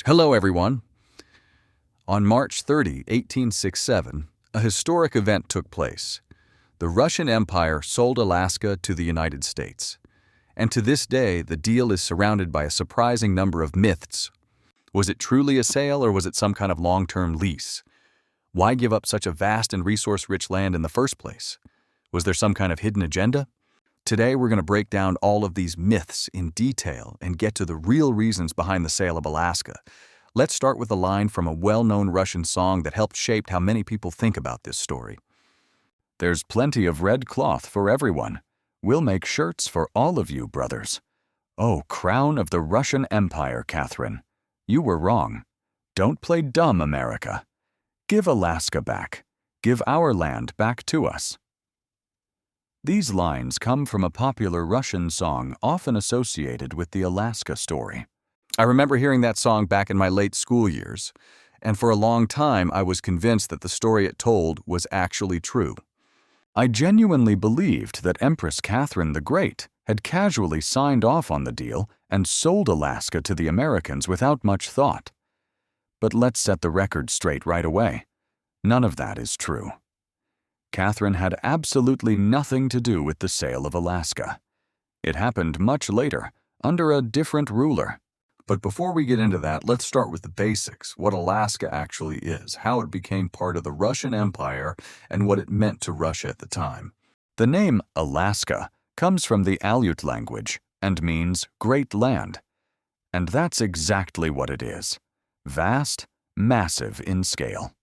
Hello, everyone. On March 30, 1867, a historic event took place. The Russian Empire sold Alaska to the United States. And to this day, the deal is surrounded by a surprising number of myths. Was it truly a sale, or was it some kind of long-term lease? Why give up such a vast and resource-rich land in the first place? Was there some kind of hidden agenda? Today, we're going to break down all of these myths in detail and get to the real reasons behind the sale of Alaska. Let's start with a line from a well-known Russian song that helped shape how many people think about this story. "There's plenty of red cloth for everyone. We'll make shirts for all of you, brothers. Oh, crown of the Russian Empire, Catherine. You were wrong. Don't play dumb, America. Give Alaska back. Give our land back to us." These lines come from a popular Russian song often associated with the Alaska story. I remember hearing that song back in my late school years, and for a long time I was convinced that the story it told was actually true. I genuinely believed that Empress Catherine the Great had casually signed off on the deal and sold Alaska to the Americans without much thought. But let's set the record straight right away. None of that is true. Catherine had absolutely nothing to do with the sale of Alaska. It happened much later, under a different ruler. But before we get into that, let's start with the basics, what Alaska actually is, how it became part of the Russian Empire, and what it meant to Russia at the time. The name Alaska comes from the Aleut language and means great land. And that's exactly what it is. Vast, massive in scale.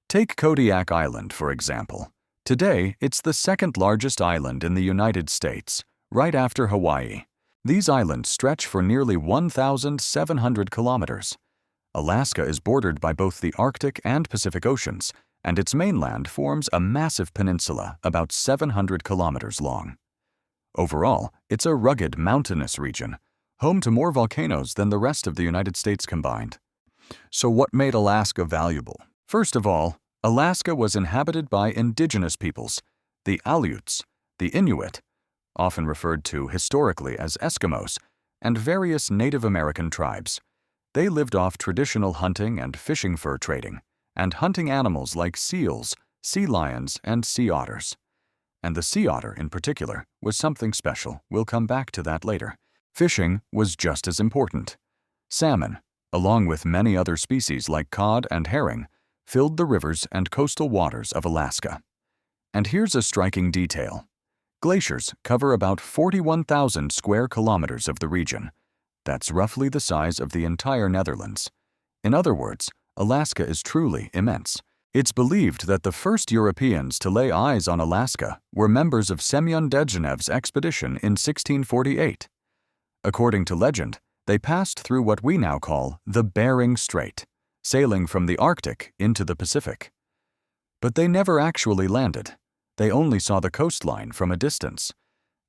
Take Kodiak Island, for example. Today, it's the second largest island in the United States, right after Hawaii. These islands stretch for nearly 1,700 kilometers. Alaska is bordered by both the Arctic and Pacific Oceans, and its mainland forms a massive peninsula about 700 kilometers long. Overall, it's a rugged, mountainous region, home to more volcanoes than the rest of the United States combined. So what made Alaska valuable? First of all, Alaska was inhabited by indigenous peoples, the Aleuts, the Inuit, often referred to historically as Eskimos, and various Native American tribes. They lived off traditional hunting and fishing fur trading, and hunting animals like seals, sea lions, and sea otters. And the sea otter, in particular, was something special. We'll come back to that later. Fishing was just as important. Salmon, along with many other species like cod and herring, filled the rivers and coastal waters of Alaska. And here's a striking detail. Glaciers cover about 41,000 square kilometers of the region. That's roughly the size of the entire Netherlands. In other words, Alaska is truly immense. It's believed that the first Europeans to lay eyes on Alaska were members of Semyon Dejnev's expedition in 1648. According to legend, they passed through what we now call the Bering Strait, sailing from the Arctic into the Pacific. But they never actually landed. They only saw the coastline from a distance.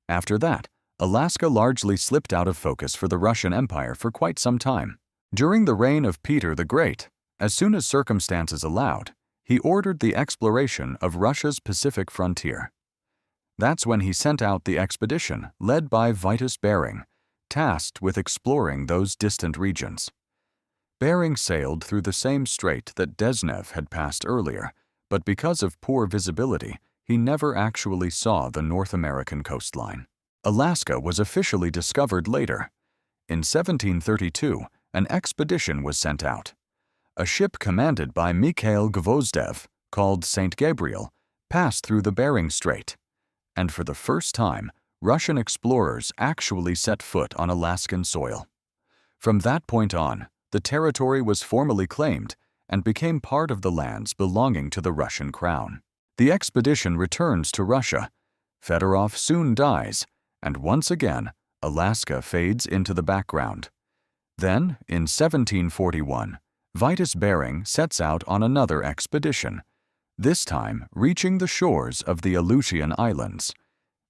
After that, Alaska largely slipped out of focus for the Russian Empire for quite some time. During the reign of Peter the Great, as soon as circumstances allowed, he ordered the exploration of Russia's Pacific frontier. That's when he sent out the expedition led by Vitus Bering, tasked with exploring those distant regions. Bering sailed through the same strait that Dejnev had passed earlier, but because of poor visibility, he never actually saw the North American coastline. Alaska was officially discovered later. In 1732, an expedition was sent out. A ship commanded by Mikhail Gvozdev, called St. Gabriel, passed through the Bering Strait. And for the first time, Russian explorers actually set foot on Alaskan soil. From that point on, the territory was formally claimed and became part of the lands belonging to the Russian crown. The expedition returns to Russia. Fedorov soon dies, and once again, Alaska fades into the background. Then, in 1741, Vitus Bering sets out on another expedition, this time reaching the shores of the Aleutian Islands.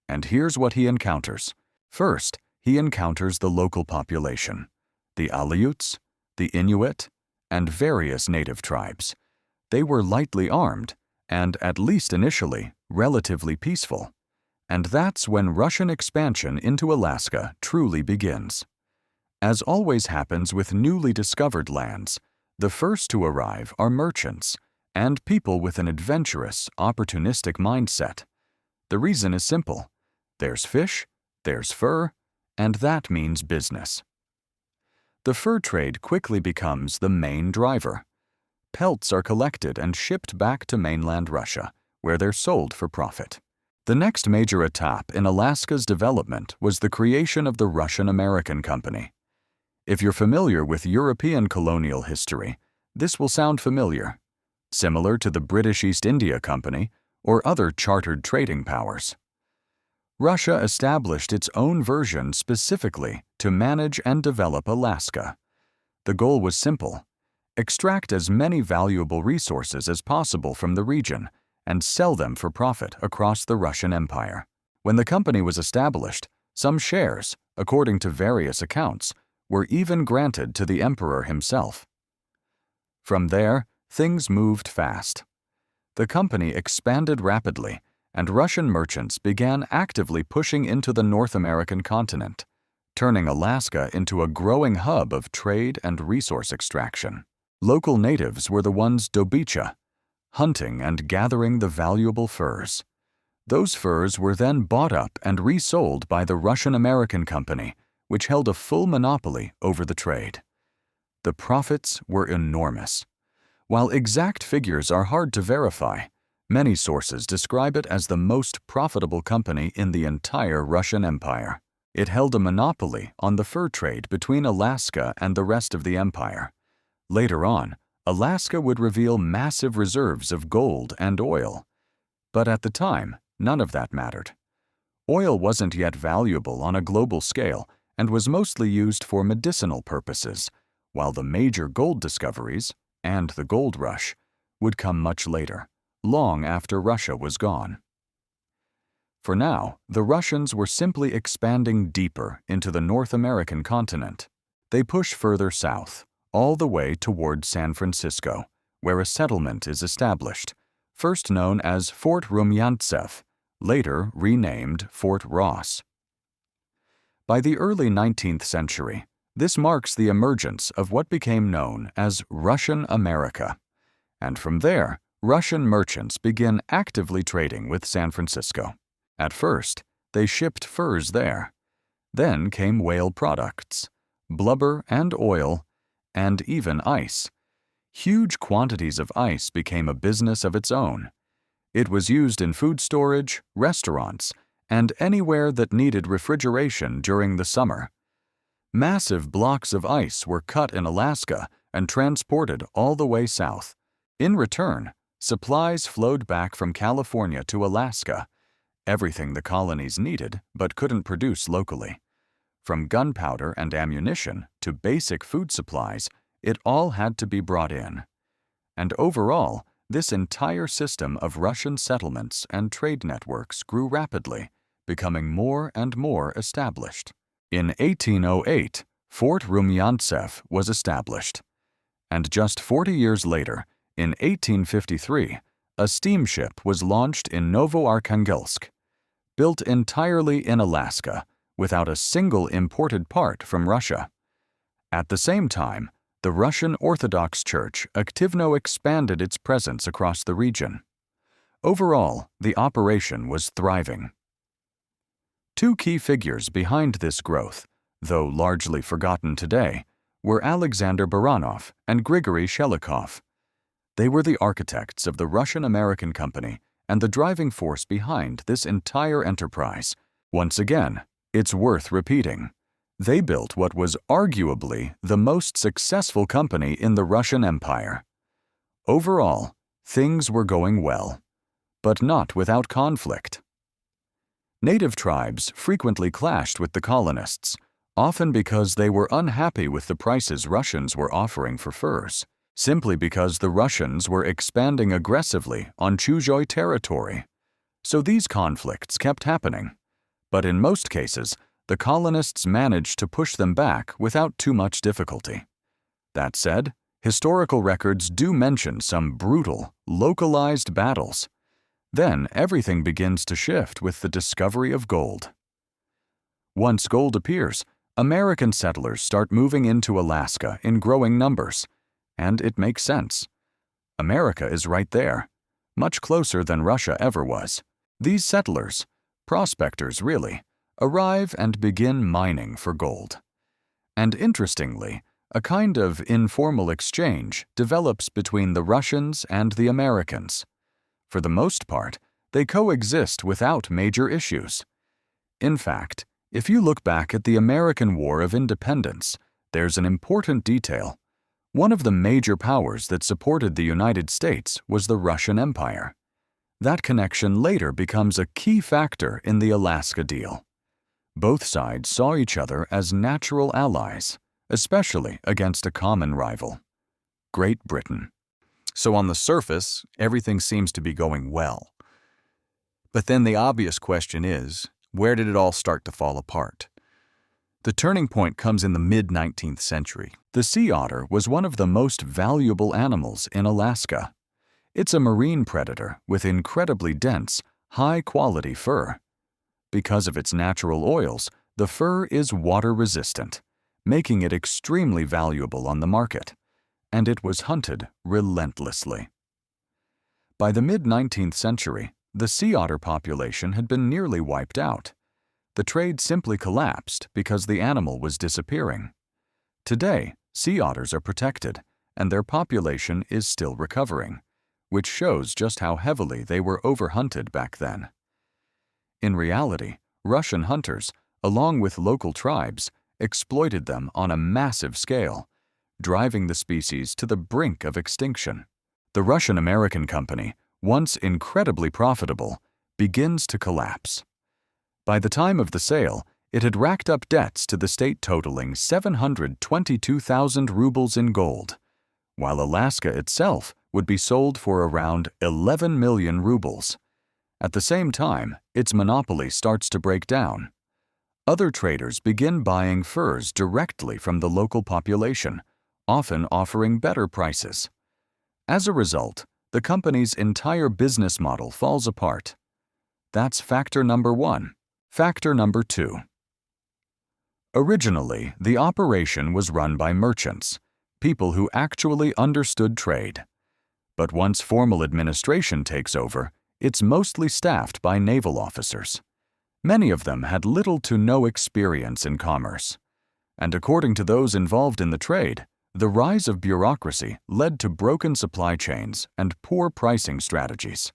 And here's what he encounters. First, he encounters the local population, the Aleuts, the Inuit, and various native tribes. They were lightly armed and, at least initially, relatively peaceful. And that's when Russian expansion into Alaska truly begins. As always happens with newly discovered lands, the first to arrive are merchants and people with an adventurous, opportunistic mindset. The reason is simple. There's fish, there's fur, and that means business. The fur trade quickly becomes the main driver. Pelts are collected and shipped back to mainland Russia, where they're sold for profit. The next major etap in Alaska's development was the creation of the Russian-American Company. If you're familiar with European colonial history, this will sound familiar, similar to the British East India Company or other chartered trading powers. Russia established its own version specifically to manage and develop Alaska. The goal was simple: extract as many valuable resources as possible from the region and sell them for profit across the Russian Empire. When the company was established, some shares, according to various accounts, were even granted to the emperor himself. From there, things moved fast. The company expanded rapidly, and Russian merchants began actively pushing into the North American continent, turning Alaska into a growing hub of trade and resource extraction. Local natives were the ones dobycha, hunting and gathering the valuable furs. Those furs were then bought up and resold by the Russian-American Company, which held a full monopoly over the trade. The profits were enormous. While exact figures are hard to verify, many sources describe it as the most profitable company in the entire Russian Empire. It held a monopoly on the fur trade between Alaska and the rest of the empire. Later on, Alaska would reveal massive reserves of gold and oil. But at the time, none of that mattered. Oil wasn't yet valuable on a global scale and was mostly used for medicinal purposes, while the major gold discoveries, and the gold rush, would come much later, long after Russia was gone. For now, the Russians were simply expanding deeper into the North American continent. They push further south, all the way toward San Francisco, where a settlement is established, first known as Fort Rumyantsev, later renamed Fort Ross. By the early 19th century, this marks the emergence of what became known as Russian America, and from there, Russian merchants begin actively trading with San Francisco. At first, they shipped furs there. Then came whale products, blubber and oil, and even ice. Huge quantities of ice became a business of its own. It was used in food storage, restaurants, and anywhere that needed refrigeration during the summer. Massive blocks of ice were cut in Alaska and transported all the way south. In return, supplies flowed back from California to Alaska, everything the colonies needed but couldn't produce locally. From gunpowder and ammunition to basic food supplies, it all had to be brought in. And overall, this entire system of Russian settlements and trade networks grew rapidly, becoming more and more established. In 1808, Fort Rumyantsev was established. And just 40 years later, in 1853, a steamship was launched in Novoarkhangelsk. Built entirely in Alaska, without a single imported part from Russia. At the same time, the Russian Orthodox Church Aktivno expanded its presence across the region. Overall, the operation was thriving. Two key figures behind this growth, though largely forgotten today, were Alexander Baranov and Grigory Shelikov. They were the architects of the Russian-American Company and the driving force behind this entire enterprise. Once again, it's worth repeating. They built what was arguably the most successful company in the Russian Empire. Overall, things were going well, but not without conflict. Native tribes frequently clashed with the colonists, often because they were unhappy with the prices Russians were offering for furs, simply because the Russians were expanding aggressively on Chuzhoy territory. So these conflicts kept happening, but in most cases, the colonists managed to push them back without too much difficulty. That said, historical records do mention some brutal, localized battles. Then everything begins to shift with the discovery of gold. Once gold appears, American settlers start moving into Alaska in growing numbers, and it makes sense. America is right there, much closer than Russia ever was. These settlers, prospectors really, arrive and begin mining for gold. And interestingly, a kind of informal exchange develops between the Russians and the Americans. For the most part, they coexist without major issues. In fact, if you look back at the American War of Independence, there's an important detail. One of the major powers that supported the United States was the Russian Empire. That connection later becomes a key factor in the Alaska deal. Both sides saw each other as natural allies, especially against a common rival, Great Britain. So on the surface, everything seems to be going well. But then the obvious question is, where did it all start to fall apart? The turning point comes in the mid-19th century. The sea otter was one of the most valuable animals in Alaska. It's a marine predator with incredibly dense, high-quality fur. Because of its natural oils, the fur is water-resistant, making it extremely valuable on the market, and it was hunted relentlessly. By the mid-19th century, the sea otter population had been nearly wiped out. The trade simply collapsed because the animal was disappearing. Today, sea otters are protected, and their population is still recovering, which shows just how heavily they were overhunted back then. In reality, Russian hunters, along with local tribes, exploited them on a massive scale, driving the species to the brink of extinction. The Russian-American company, once incredibly profitable, begins to collapse. By the time of the sale, it had racked up debts to the state totaling 722,000 rubles in gold, while Alaska itself would be sold for around 11 million rubles. At the same time, its monopoly starts to break down. Other traders begin buying furs directly from the local population, often offering better prices. As a result, the company's entire business model falls apart. That's factor number one. Factor number two. Originally, the operation was run by merchants, people who actually understood trade. But once formal administration takes over, it's mostly staffed by naval officers. Many of them had little to no experience in commerce. And according to those involved in the trade, the rise of bureaucracy led to broken supply chains and poor pricing strategies.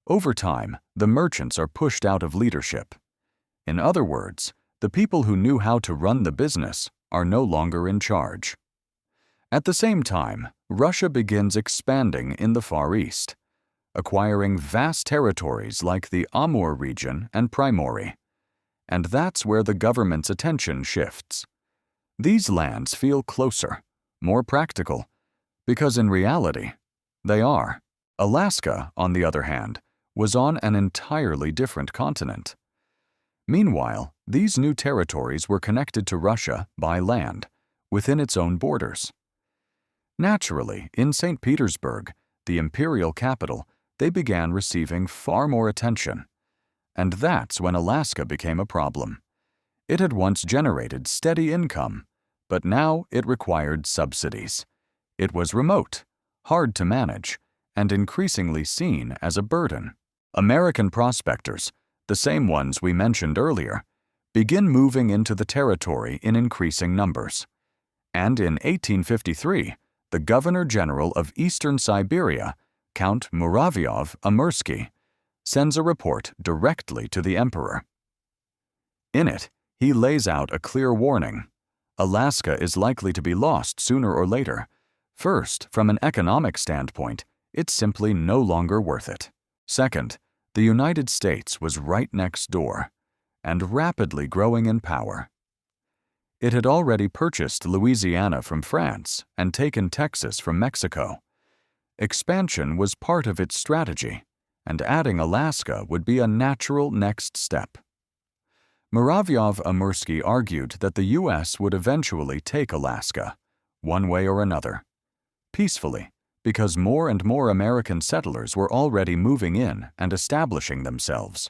Over time, the merchants are pushed out of leadership. In other words, the people who knew how to run the business are no longer in charge. At the same time, Russia begins expanding in the Far East, acquiring vast territories like the Amur region and Primorye. And that's where the government's attention shifts. These lands feel closer, more practical, because in reality, they are. Alaska, on the other hand, was on an entirely different continent. Meanwhile, these new territories were connected to Russia by land, within its own borders. Naturally, in St. Petersburg, the imperial capital, they began receiving far more attention. And that's when Alaska became a problem. It had once generated steady income, but now it required subsidies. It was remote, hard to manage, and increasingly seen as a burden. American prospectors, the same ones we mentioned earlier, begin moving into the territory in increasing numbers. And in 1853, the Governor-General of Eastern Siberia, Count Muravyov-Amursky, sends a report directly to the emperor. In it, he lays out a clear warning. Alaska is likely to be lost sooner or later. First, from an economic standpoint, it's simply no longer worth it. Second, the United States was right next door, and rapidly growing in power. It had already purchased Louisiana from France and taken Texas from Mexico. Expansion was part of its strategy, and adding Alaska would be a natural next step. Muravyov-Amursky argued that the U.S. would eventually take Alaska, one way or another, peacefully, because more and more American settlers were already moving in and establishing themselves,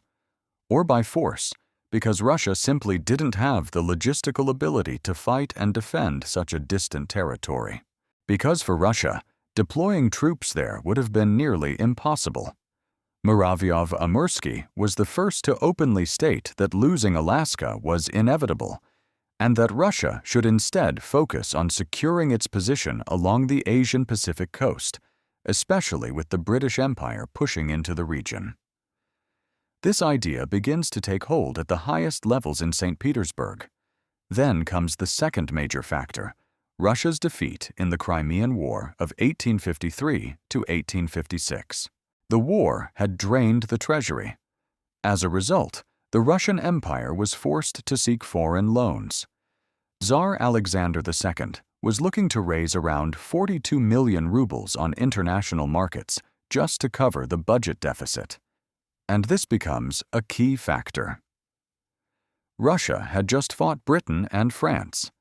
or by force, because Russia simply didn't have the logistical ability to fight and defend such a distant territory. Because for Russia, deploying troops there would have been nearly impossible. Muravyov-Amursky was the first to openly state that losing Alaska was inevitable, and that Russia should instead focus on securing its position along the Asian Pacific coast, especially with the British Empire pushing into the region. This idea begins to take hold at the highest levels in St. Petersburg. Then comes the second major factor, Russia's defeat in the Crimean War of 1853 to 1856. The war had drained the treasury. As a result, the Russian Empire was forced to seek foreign loans. Tsar Alexander II was looking to raise around 42 million rubles on international markets just to cover the budget deficit. And this becomes a key factor. Russia had just fought Britain and France.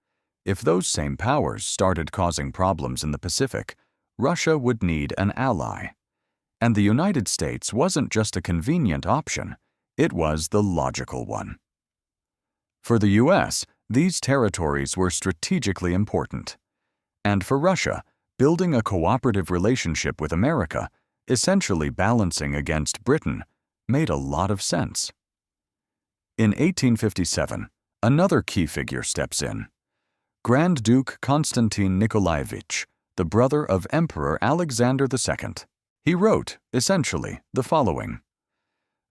If those same powers started causing problems in the Pacific, Russia would need an ally. And the United States wasn't just a convenient option, it was the logical one. For the U.S., these territories were strategically important. And for Russia, building a cooperative relationship with America, essentially balancing against Britain, made a lot of sense. In 1857, another key figure steps in. Grand Duke Konstantin Nikolaevich, the brother of Emperor Alexander II. He wrote, essentially, the following.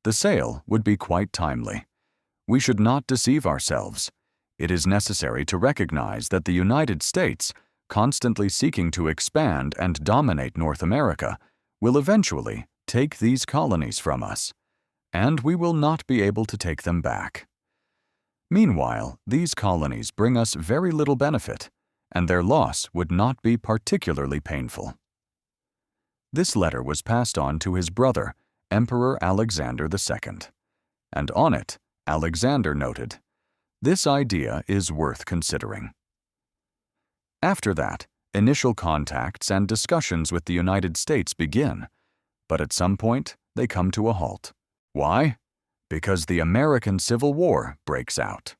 The sale would be quite timely. We should not deceive ourselves. It is necessary to recognize that the United States, constantly seeking to expand and dominate North America, will eventually take these colonies from us, and we will not be able to take them back. Meanwhile, these colonies bring us very little benefit, and their loss would not be particularly painful. This letter was passed on to his brother, Emperor Alexander II, and on it, Alexander noted, "This idea is worth considering." After that, initial contacts and discussions with the United States begin, but at some point, they come to a halt. Why? Because the American Civil War breaks out.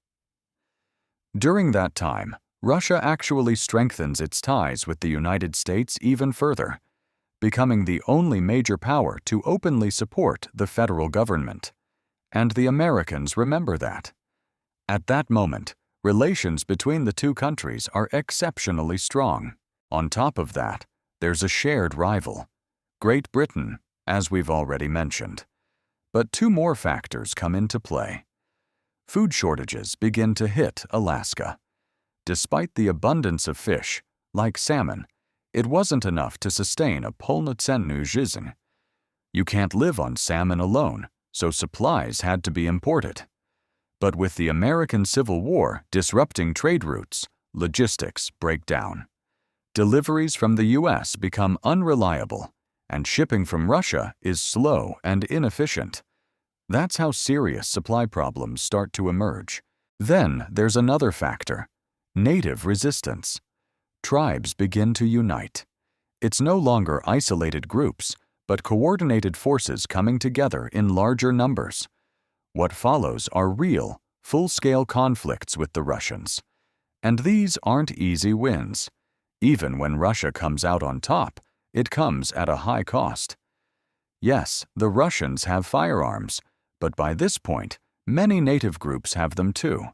During that time, Russia actually strengthens its ties with the United States even further, becoming the only major power to openly support the federal government. And the Americans remember that. At that moment, relations between the two countries are exceptionally strong. On top of that, there's a shared rival, Great Britain, as we've already mentioned. But two more factors come into play. Food shortages begin to hit Alaska. Despite the abundance of fish, like salmon, it wasn't enough to sustain a polnocenny жизнь. You can't live on salmon alone, so supplies had to be imported. But with the American Civil War disrupting trade routes, logistics break down. Deliveries from the U.S. become unreliable, and shipping from Russia is slow and inefficient. That's how serious supply problems start to emerge. Then there's another factor, native resistance. Tribes begin to unite. It's no longer isolated groups, but coordinated forces coming together in larger numbers. What follows are real, full-scale conflicts with the Russians. And these aren't easy wins. Even when Russia comes out on top, it comes at a high cost. Yes, the Russians have firearms, but by this point, many native groups have them too,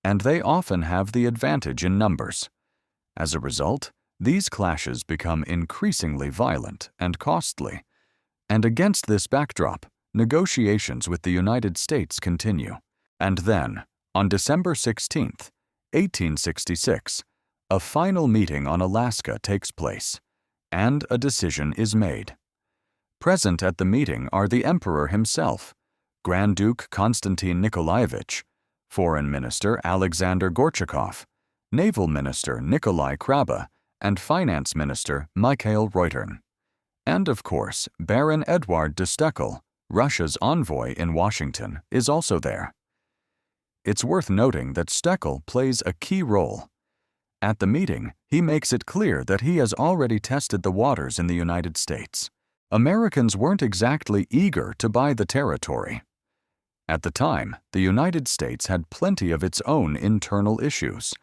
and they often have the advantage in numbers. As a result, these clashes become increasingly violent and costly. And against this backdrop, negotiations with the United States continue. And then, on December 16, 1866, a final meeting on Alaska takes place, and a decision is made. Present at the meeting are the Emperor himself, Grand Duke Konstantin Nikolaevich, Foreign Minister Alexander Gorchakov, Naval Minister Nikolai Kraba, and Finance Minister Mikhail Reutern. And of course, Baron Eduard de Steckel, Russia's envoy in Washington, is also there. It's worth noting that Steckel plays a key role. At the meeting, he makes it clear that he has already tested the waters in the United States. Americans weren't exactly eager to buy the territory. At the time, the United States had plenty of its own internal issues.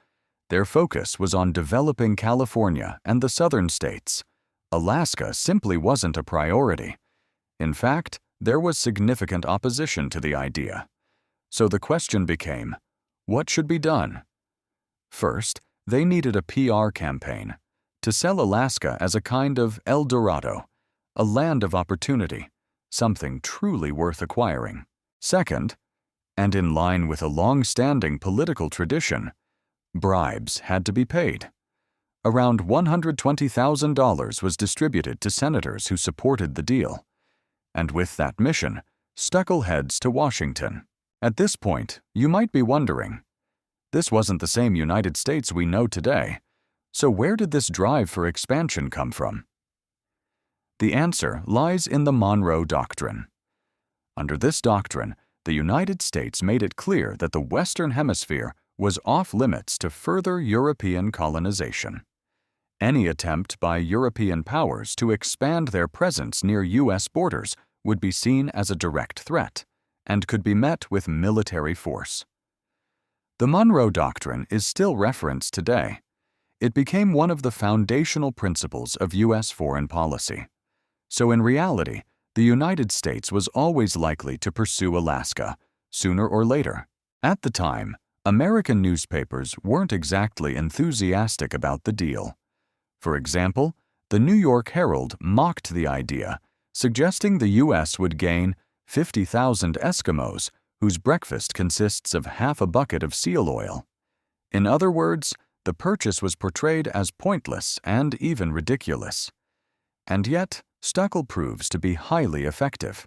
Their focus was on developing California and the southern states. Alaska simply wasn't a priority. In fact, there was significant opposition to the idea. So the question became, what should be done? First, they needed a PR campaign to sell Alaska as a kind of El Dorado, a land of opportunity, something truly worth acquiring. Second, and in line with a long-standing political tradition, bribes had to be paid. Around $120,000 was distributed to senators who supported the deal. And with that mission, Stuckel heads to Washington. At this point, you might be wondering, this wasn't the same United States we know today, so where did this drive for expansion come from? The answer lies in the Monroe Doctrine. Under this doctrine, the United States made it clear that the Western Hemisphere was off-limits to further European colonization. Any attempt by European powers to expand their presence near U.S. borders would be seen as a direct threat and could be met with military force. The Monroe Doctrine is still referenced today. It became one of the foundational principles of U.S. foreign policy. So in reality, the United States was always likely to pursue Alaska, sooner or later. At the time, American newspapers weren't exactly enthusiastic about the deal. For example, the New York Herald mocked the idea, suggesting the U.S. would gain 50,000 Eskimos whose breakfast consists of half a bucket of seal oil. In other words, the purchase was portrayed as pointless and even ridiculous. And yet, Stuckel proves to be highly effective.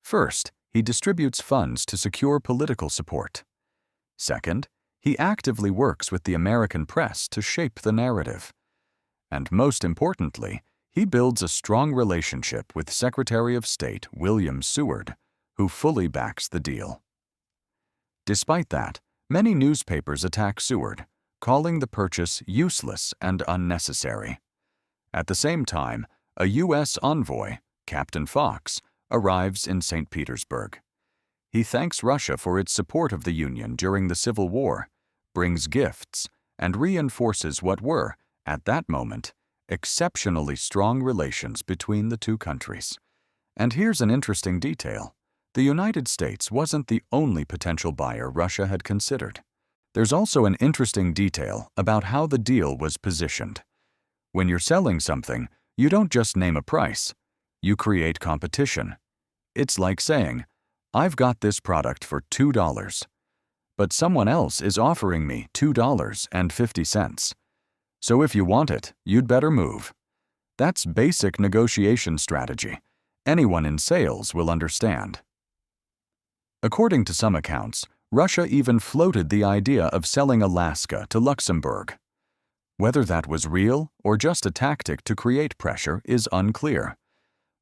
First, he distributes funds to secure political support. Second, he actively works with the American press to shape the narrative. And most importantly, he builds a strong relationship with Secretary of State William Seward, who fully backs the deal. Despite that, many newspapers attack Seward, calling the purchase useless and unnecessary. At the same time, a U.S. envoy, Captain Fox, arrives in St. Petersburg. He thanks Russia for its support of the Union during the Civil War, brings gifts, and reinforces what were, at that moment, exceptionally strong relations between the two countries. And here's an interesting detail. The United States wasn't the only potential buyer Russia had considered. There's also an interesting detail about how the deal was positioned. When you're selling something, you don't just name a price. You create competition. It's like saying, I've got this product for $2, but someone else is offering me $2.50. So if you want it, you'd better move. That's basic negotiation strategy. Anyone in sales will understand. According to some accounts, Russia even floated the idea of selling Alaska to Luxembourg. Whether that was real or just a tactic to create pressure is unclear.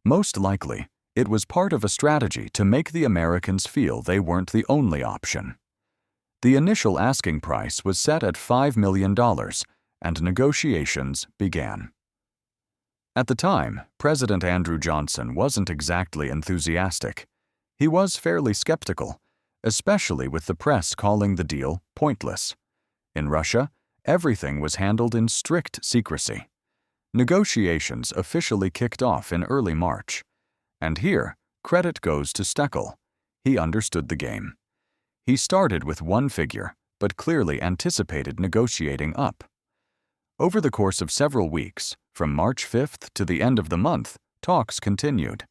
Most likely, it was part of a strategy to make the Americans feel they weren't the only option. The initial asking price was set at $5 million, and negotiations began. At the time, President Andrew Johnson wasn't exactly enthusiastic. He was fairly skeptical, especially with the press calling the deal pointless. In Russia, everything was handled in strict secrecy. Negotiations officially kicked off in early March. And here, credit goes to Stuckel. He understood the game. He started with one figure, but clearly anticipated negotiating up. Over the course of several weeks, from March 5th to the end of the month, talks continued.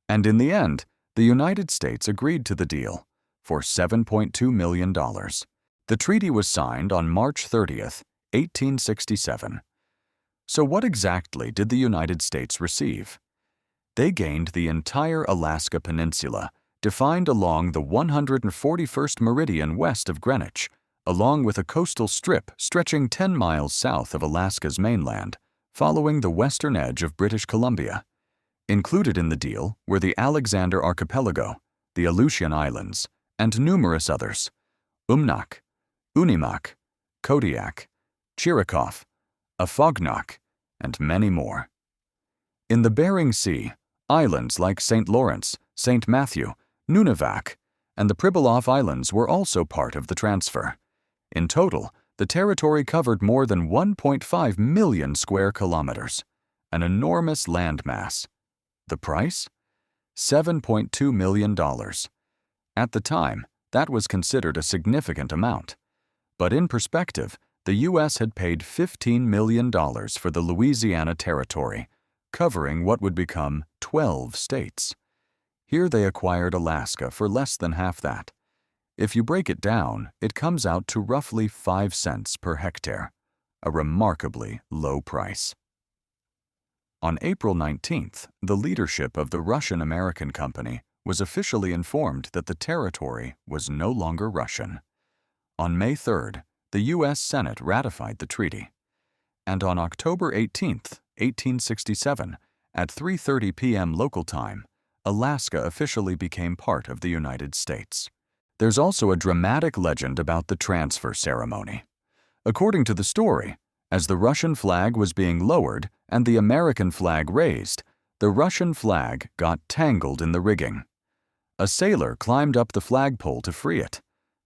And in the end, the United States agreed to the deal for $7.2 million. The treaty was signed on March 30th, 1867. So what exactly did the United States receive? They gained the entire Alaska Peninsula, defined along the 141st meridian west of Greenwich, along with a coastal strip stretching 10 miles south of Alaska's mainland, following the western edge of British Columbia. Included in the deal were the Alexander Archipelago, the Aleutian Islands, and numerous others: Umnak, Unimak, Kodiak, Chirikov, Afognak, and many more. In the Bering Sea, islands like St. Lawrence, St. Matthew, Nunivak, and the Pribilof Islands were also part of the transfer. In total, the territory covered more than 1.5 million square kilometers, an enormous landmass. The price? $7.2 million. At the time, that was considered a significant amount. But in perspective, the U.S. had paid $15 million for the Louisiana Territory, covering what would become 12 states. Here they acquired Alaska for less than half that. If you break it down, it comes out to roughly 5 cents per hectare, a remarkably low price. On April 19th, the leadership of the Russian-American Company was officially informed that the territory was no longer Russian. On May 3rd, the U.S. Senate ratified the treaty. And on October 18th, 1867, at 3:30 p.m. local time, Alaska officially became part of the United States. There's also a dramatic legend about the transfer ceremony. According to the story, as the Russian flag was being lowered and the American flag raised, the Russian flag got tangled in the rigging. A sailor climbed up the flagpole to free it,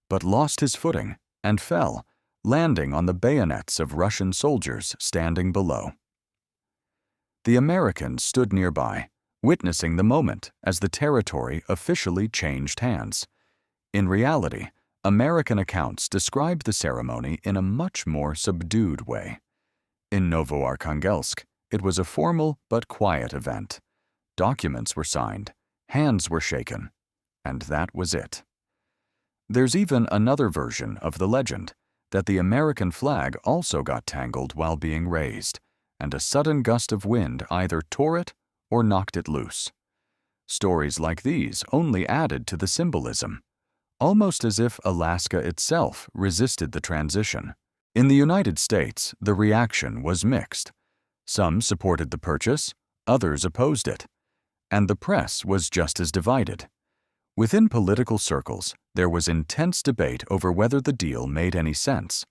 but lost his footing and fell, landing on the bayonets of Russian soldiers standing below. The Americans stood nearby, witnessing the moment as the territory officially changed hands. In reality, American accounts describe the ceremony in a much more subdued way. In Novoarkhangelsk, it was a formal but quiet event. Documents were signed, hands were shaken, and that was it. There's even another version of the legend, that the American flag also got tangled while being raised, and a sudden gust of wind either tore it or knocked it loose. Stories like these only added to the symbolism, almost as if Alaska itself resisted the transition. In the United States, the reaction was mixed. Some supported the purchase, others opposed it, and the press was just as divided. Within political circles, there was intense debate over whether the deal made any sense.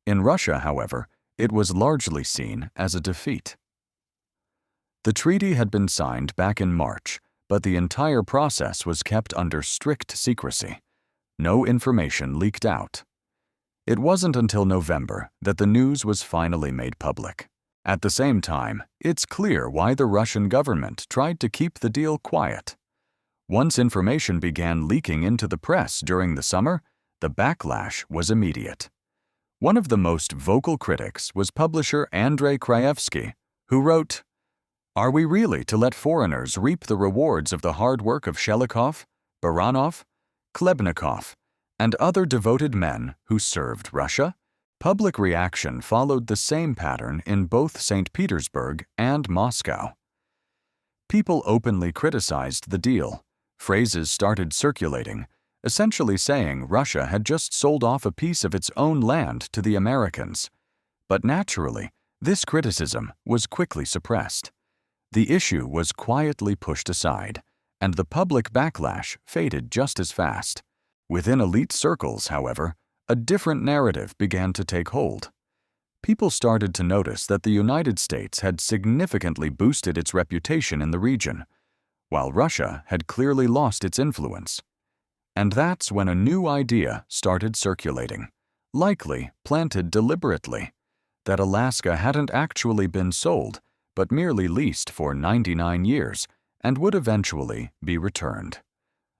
In Russia, however, it was largely seen as a defeat. The treaty had been signed back in March, but the entire process was kept under strict secrecy. No information leaked out. It wasn't until November that the news was finally made public. At the same time, it's clear why the Russian government tried to keep the deal quiet. Once information began leaking into the press during the summer, the backlash was immediate. One of the most vocal critics was publisher Andrei Krajewski, who wrote, "Are we really to let foreigners reap the rewards of the hard work of Shelikov, Baranov, Klebnikov, and other devoted men who served Russia?" Public reaction followed the same pattern in both St. Petersburg and Moscow. People openly criticized the deal. Phrases started circulating, essentially saying Russia had just sold off a piece of its own land to the Americans. But naturally, this criticism was quickly suppressed. The issue was quietly pushed aside, and the public backlash faded just as fast. Within elite circles, however, a different narrative began to take hold. People started to notice that the United States had significantly boosted its reputation in the region, while Russia had clearly lost its influence. And that's when a new idea started circulating, likely planted deliberately, that Alaska hadn't actually been sold, but merely leased for 99 years and would eventually be returned.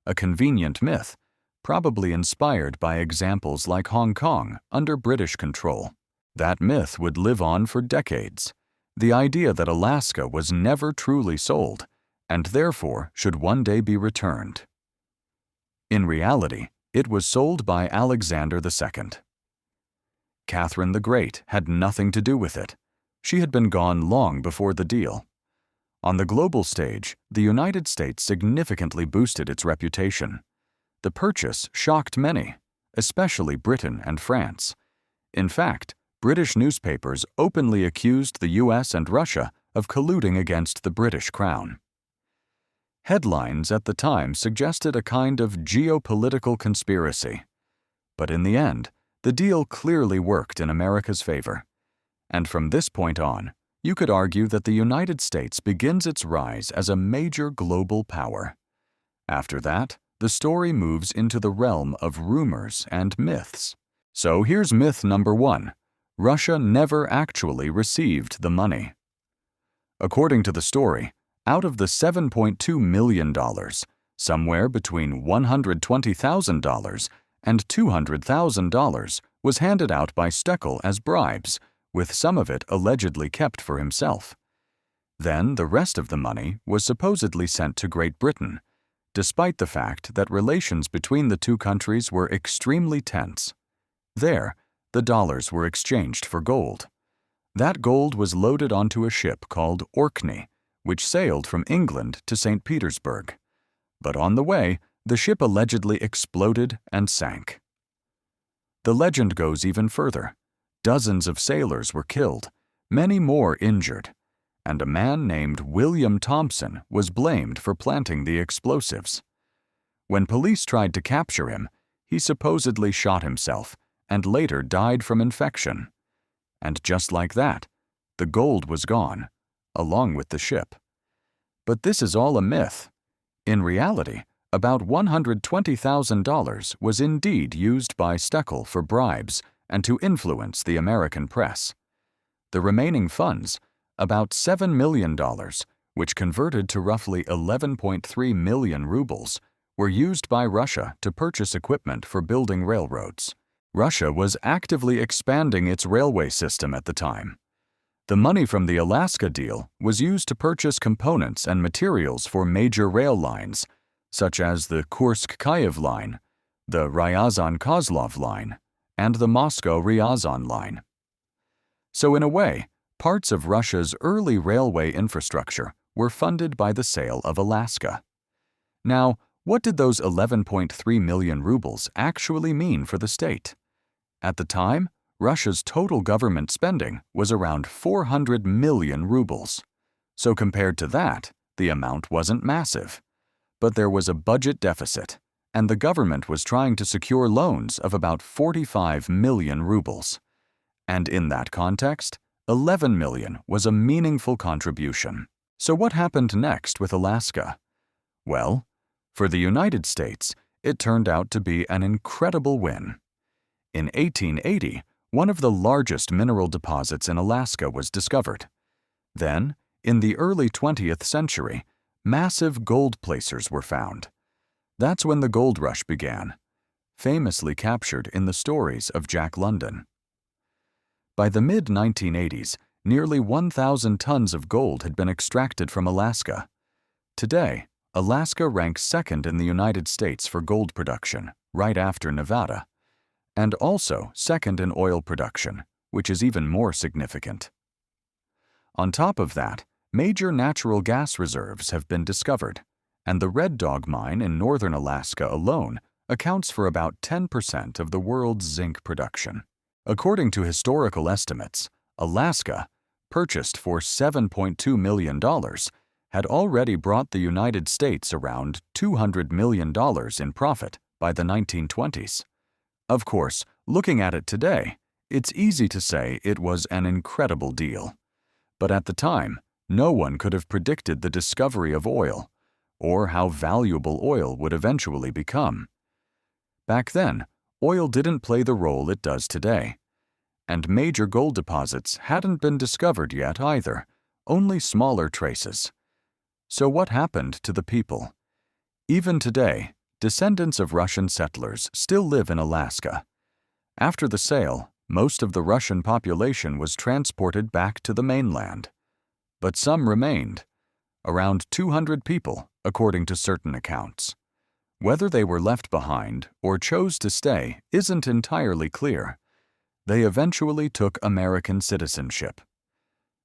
A convenient myth, probably inspired by examples like Hong Kong under British control. That myth would live on for decades. The idea that Alaska was never truly sold, and therefore should one day be returned. In reality, it was sold by Alexander II. Catherine the Great had nothing to do with it. She had been gone long before the deal. On the global stage, the United States significantly boosted its reputation. The purchase shocked many, especially Britain and France. In fact, British newspapers openly accused the US and Russia of colluding against the British crown. Headlines at the time suggested a kind of geopolitical conspiracy. But in the end, the deal clearly worked in America's favor. And from this point on, you could argue that the United States begins its rise as a major global power. After that, the story moves into the realm of rumors and myths. So here's myth number 1. Russia never actually received the money. According to the story, out of the $7.2 million, somewhere between $120,000 and $200,000 was handed out by Steckel as bribes, with some of it allegedly kept for himself. Then the rest of the money was supposedly sent to Great Britain, despite the fact that relations between the two countries were extremely tense. There, the dollars were exchanged for gold. That gold was loaded onto a ship called Orkney, which sailed from England to St. Petersburg. But on the way, the ship allegedly exploded and sank. The legend goes even further. Dozens of sailors were killed, many more injured, and a man named William Thompson was blamed for planting the explosives. When police tried to capture him, he supposedly shot himself and later died from infection. And just like that, the gold was gone, along with the ship. But this is all a myth. In reality, about $120,000 was indeed used by Steckel for bribes and to influence the American press. The remaining funds, about $7 million, which converted to roughly 11.3 million rubles, were used by Russia to purchase equipment for building railroads. Russia was actively expanding its railway system at the time. The money from the Alaska deal was used to purchase components and materials for major rail lines, such as the Kursk-Kyiv line, the Ryazan-Kozlov line, and the Moscow-Ryazan line. So in a way, parts of Russia's early railway infrastructure were funded by the sale of Alaska. Now, what did those 11.3 million rubles actually mean for the state? At the time, Russia's total government spending was around 400 million rubles. So compared to that, the amount wasn't massive. But there was a budget deficit, and the government was trying to secure loans of about 45 million rubles. And in that context, 11 million was a meaningful contribution. So what happened next with Alaska? Well, for the United States, it turned out to be an incredible win. In 1880, one of the largest mineral deposits in Alaska was discovered. Then, in the early 20th century, massive gold placers were found. That's when the gold rush began, famously captured in the stories of Jack London. By the mid-1980s, nearly 1,000 tons of gold had been extracted from Alaska. Today, Alaska ranks second in the United States for gold production, right after Nevada, and also second in oil production, which is even more significant. On top of that, major natural gas reserves have been discovered, and the Red Dog mine in northern Alaska alone accounts for about 10% of the world's zinc production. According to historical estimates, Alaska, purchased for $7.2 million, had already brought the United States around $200 million in profit by the 1920s. Of course, looking at it today, it's easy to say it was an incredible deal. But at the time, no one could have predicted the discovery of oil, or how valuable oil would eventually become. Back then, oil didn't play the role it does today. And major gold deposits hadn't been discovered yet either, only smaller traces. So what happened to the people? Even today, descendants of Russian settlers still live in Alaska. After the sale, most of the Russian population was transported back to the mainland. But some remained, around 200 people, according to certain accounts. Whether they were left behind or chose to stay isn't entirely clear. They eventually took American citizenship.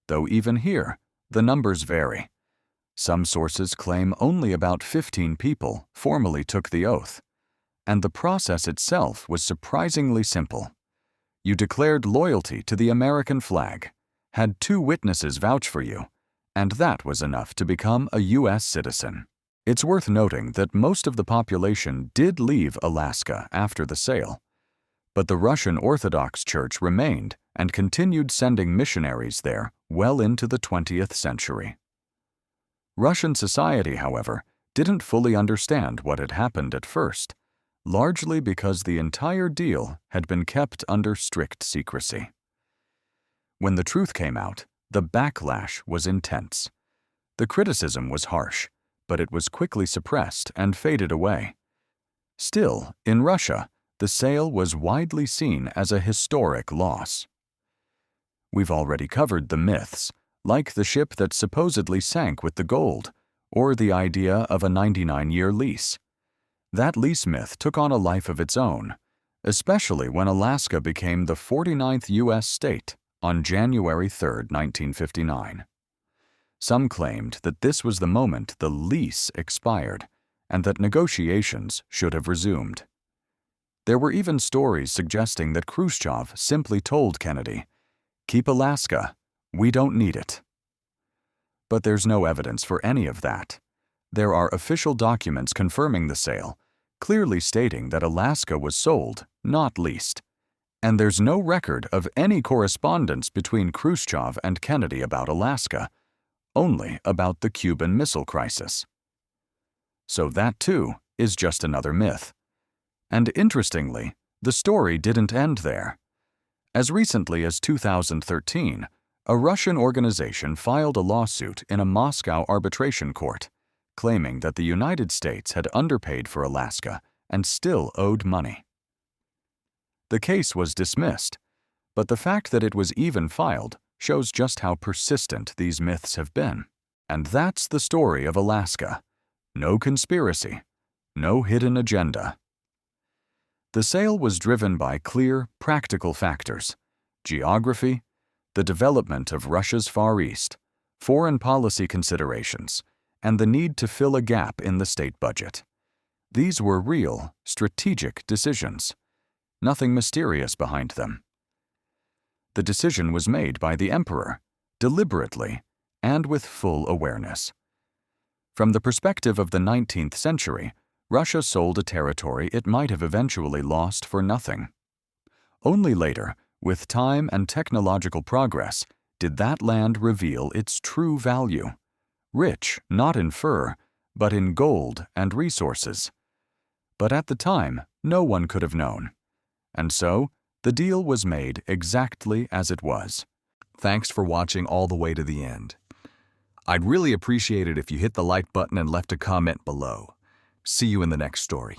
Though even here, the numbers vary. Some sources claim only about 15 people formally took the oath, and the process itself was surprisingly simple. You declared loyalty to the American flag, had 2 witnesses vouch for you, and that was enough to become a U.S. citizen. It's worth noting that most of the population did leave Alaska after the sale, but the Russian Orthodox Church remained and continued sending missionaries there well into the 20th century. Russian society, however, didn't fully understand what had happened at first, largely because the entire deal had been kept under strict secrecy. When the truth came out, the backlash was intense. The criticism was harsh, but it was quickly suppressed and faded away. Still, in Russia, the sale was widely seen as a historic loss. We've already covered the myths, like the ship that supposedly sank with the gold, or the idea of a 99-year lease. That lease myth took on a life of its own, especially when Alaska became the 49th U.S. state on January 3, 1959. Some claimed that this was the moment the lease expired and that negotiations should have resumed. There were even stories suggesting that Khrushchev simply told Kennedy, "Keep Alaska, we don't need it." But there's no evidence for any of that. There are official documents confirming the sale, clearly stating that Alaska was sold, not leased. And there's no record of any correspondence between Khrushchev and Kennedy about Alaska, only about the Cuban Missile Crisis. So that, too, is just another myth. And interestingly, the story didn't end there. As recently as 2013, a Russian organization filed a lawsuit in a Moscow arbitration court, claiming that the United States had underpaid for Alaska and still owed money. The case was dismissed, but the fact that it was even filed shows just how persistent these myths have been. And that's the story of Alaska. No conspiracy, no hidden agenda. The sale was driven by clear, practical factors: geography, the development of Russia's Far East, foreign policy considerations, and the need to fill a gap in the state budget. These were real, strategic decisions. Nothing mysterious behind them. The decision was made by the emperor, deliberately, and with full awareness. From the perspective of the 19th century, Russia sold a territory it might have eventually lost for nothing. Only later, with time and technological progress, did that land reveal its true value, rich not in fur, but in gold and resources. But at the time, no one could have known. And so, the deal was made exactly as it was. Thanks for watching all the way to the end. I'd really appreciate it if you hit the like button and left a comment below. See you in the next story.